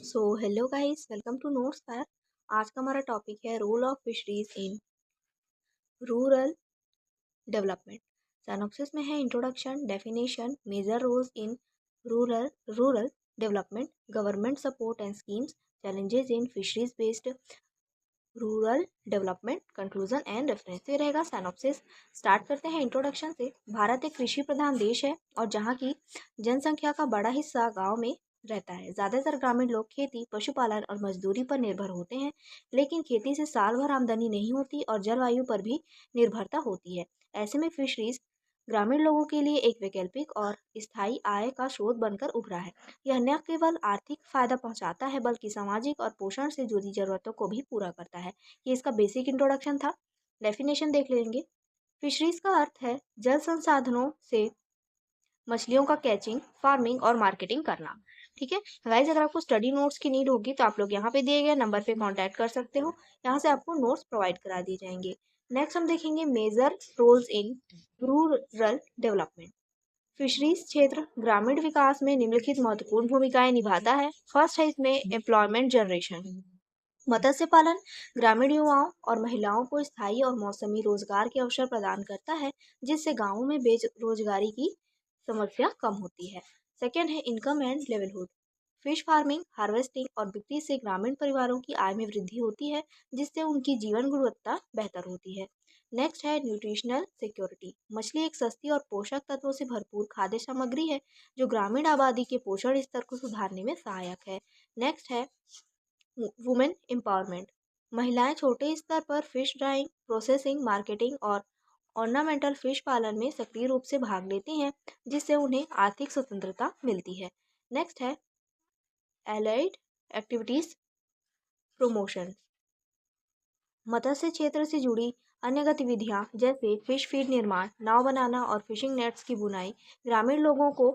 So hello guys, welcome to notes fire. आज का हमारा टॉपिक है role of fisheries in rural development. Synopsis में है introduction, definition, major roles in rural rural development, government support and schemes, challenges in fisheries based rural development, conclusion and reference. ये रहेगा synopsis. Start करते हैं introduction से। भारत एक कृषि प्रधान देश है और जहाँ की जनसंख्या का बड़ा हिस्सा गांव में रहता है। ज़्यादातर ग्रामीण लोग खेती, पशुपालन और मजदूरी पर निर्भर होते हैं, लेकिन खेती से साल भर आमदनी नहीं होती और जलवायु पर भी निर्भरता होती है। ऐसे में फिशरीज ग्रामीण लोगों के लिए एक वैकल्पिक और स्थायी आय का स्रोत बनकर उभरा है। यह न केवल आर्थिक फायदा पहुंचाता है बल्कि सामाजिक और पोषण से जुड़ी जरूरतों को भी पूरा करता है। ये इसका बेसिक इंट्रोडक्शन था। डेफिनेशन देख लेंगे। फिशरीज का अर्थ है जल संसाधनों से मछलियों का कैचिंग, फार्मिंग और मार्केटिंग करना। ठीक है गाइज, अगर आपको स्टडी नोट्स की नीड होगी तो आप लोग यहाँ पे दिए गए नंबर पे कांटेक्ट कर सकते हो। यहाँ से आपको नोट्स प्रोवाइड करा दिए जाएंगे। नेक्स्ट हम देखेंगे major roles in rural development. Fisheries क्षेत्र ग्रामीण विकास में निम्नलिखित महत्वपूर्ण भूमिकाएं निभाता है। फर्स्ट है इसमें एम्प्लॉयमेंट जनरेशन। मत्स्य पालन ग्रामीण युवाओं और महिलाओं को स्थायी और मौसमी रोजगार के अवसर प्रदान करता है, जिससे गांवों में बेरोजगारी की समस्या कम होती है। सेकेंड है income and livelihood. Fish farming, harvesting और बिक्री से ग्रामीण परिवारों की आय में वृद्धि होती है, जिससे उनकी जीवन गुणवत्ता बेहतर होती है। नेक्स्ट है न्यूट्रिशनल सिक्योरिटी। मछली एक सस्ती और पोषक तत्वों से भरपूर खाद्य सामग्री है, जो ग्रामीण आबादी के पोषण स्तर को सुधारने में सहायक है। नेक्स्ट है वुमेन एम्पावरमेंट। महिलाएं छोटे स्तर पर फिश ड्राइंग, प्रोसेसिंग, मार्केटिंग और ऑर्नामेंटल फिश पालन में सक्रिय रूप से भाग लेती हैं, जिससे उन्हें आर्थिक स्वतंत्रता मिलती है। नेक्स्ट है एलाइड एक्टिविटीज प्रमोशन। मत्स्य क्षेत्र से जुड़ी अन्य गतिविधियां जैसे फिश फीड निर्माण, नाव बनाना और फिशिंग नेट्स की बुनाई ग्रामीण लोगों को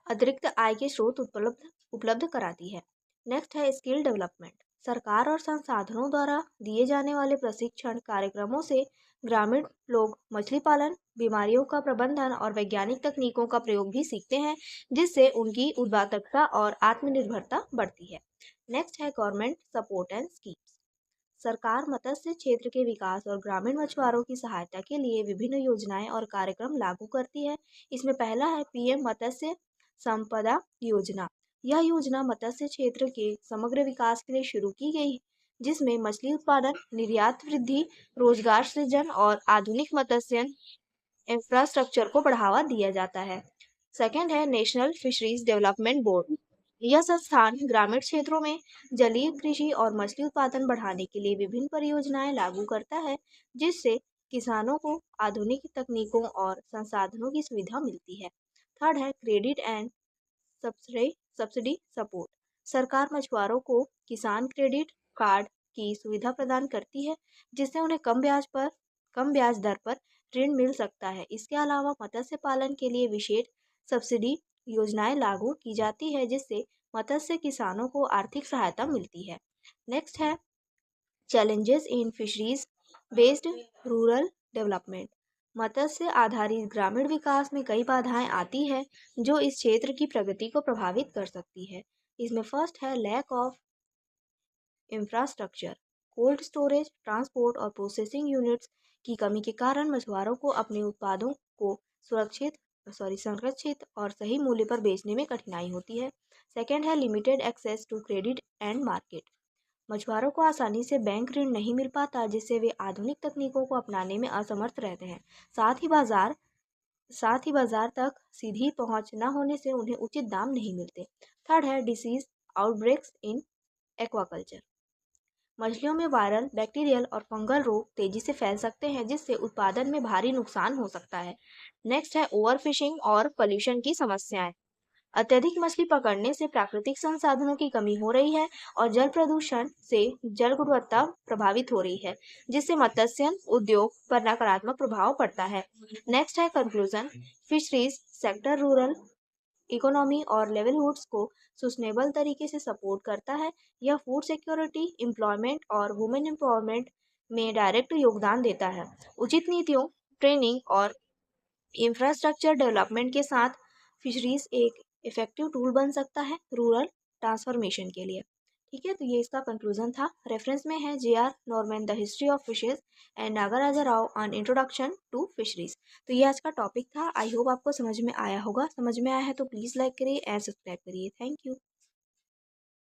अतिरिक्त आय के स्रोत उपलब्ध कराती है। नेक्स्ट है स्किल डेवलपमेंट। सरकार और संसाधनों द्वारा दिए जाने वाले प्रशिक्षण कार्यक्रमों से ग्रामीण लोग मछली पालन, बीमारियों का प्रबंधन और वैज्ञानिक तकनीकों का प्रयोग भी सीखते हैं, जिससे उनकी उत्पादकता और आत्मनिर्भरता बढ़ती है। नेक्स्ट है गवर्नमेंट सपोर्ट एंड स्कीम्स। सरकार मत्स्य क्षेत्र के विकास और ग्रामीण मछुआरों की सहायता के लिए विभिन्न योजनाएं और कार्यक्रम लागू करती है। इसमें पहला है पीएम मत्स्य संपदा योजना। यह योजना मत्स्य क्षेत्र के समग्र विकास के लिए शुरू की गई, जिसमें मछली उत्पादन, निर्यात वृद्धि, रोजगार सृजन और आधुनिक मत्स्य इंफ्रास्ट्रक्चर को बढ़ावा दिया जाता है। सेकेंड है नेशनल फिशरीज डेवलपमेंट बोर्ड। यह संस्थान ग्रामीण क्षेत्रों में जलीय कृषि और मछली उत्पादन बढ़ाने के लिए विभिन्न परियोजनाएं लागू करता है, जिससे किसानों को आधुनिक तकनीकों और संसाधनों की सुविधा मिलती है। थर्ड है क्रेडिट एंड सब्सिडी सपोर्ट। सरकार मछुआरों को किसान क्रेडिट कार्ड की सुविधा प्रदान करती है, जिससे उन्हें कम ब्याज दर पर ऋण मिल सकता है। इसके अलावा मत्स्य पालन के लिए विशेष सब्सिडी योजनाएं लागू की जाती है, जिससे मत्स्य किसानों को आर्थिक सहायता मिलती है। नेक्स्ट है challenges in fisheries based rural development. मत्स्य आधारित ग्रामीण विकास में कई बाधाएं आती है, जो इस क्षेत्र की प्रगति को प्रभावित कर सकती है। इसमें फर्स्ट है lack of infrastructure. Cold storage, transport और प्रोसेसिंग यूनिट्स की कमी के कारण मछुआरों को अपने उत्पादों को संरक्षित और सही मूल्य पर बेचने में कठिनाई होती है। सेकेंड है limited access to credit and market. मछुआरों को आसानी से बैंक ऋण नहीं मिल पाता, जिससे वे आधुनिक तकनीकों को अपनाने में असमर्थ रहते हैं। साथ ही बाजार तक सीधी पहुंच न होने से उन्हें उचित दाम नहीं मिलते। थर्ड है डिसीज आउटब्रेक्स इन एक्वाकल्चर। मछलियों में वायरल, बैक्टीरियल और फंगल रोग तेजी से फैल सकते हैं, जिससे उत्पादन में भारी नुकसान हो सकता है। नेक्स्ट है ओवरफिशिंग और पोल्यूशन की समस्याएं। अत्यधिक मछली पकड़ने से प्राकृतिक संसाधनों की कमी हो रही है और जल प्रदूषण से जल गुणवत्ता प्रभावित हो रही है, जिससे मत्स्य उद्योग पर नकारात्मक प्रभाव पड़ता है। नेक्स्ट है conclusion. Fisheries sector rural economy और लेवलहुड्स को सस्टेनेबल तरीके से सपोर्ट करता है। यह फूड सिक्योरिटी, एम्प्लॉयमेंट और वुमेन एम्पावरमेंट में डायरेक्ट योगदान देता है। उचित नीतियों, ट्रेनिंग और इंफ्रास्ट्रक्चर डेवलपमेंट के साथ फिशरीज एक इफेक्टिव टूल बन सकता है रूरल ट्रांसफॉर्मेशन के लिए। ठीक है, तो ये इसका कंक्लूजन था। रेफरेंस में है J R. Norman the history of fishes and Nagaraja Rao on introduction to fisheries. तो ये आज का टॉपिक था। आई होप आपको समझ में आया होगा। समझ में आया है तो प्लीज़ लाइक करिए एंड सब्सक्राइब करिए। Thank you.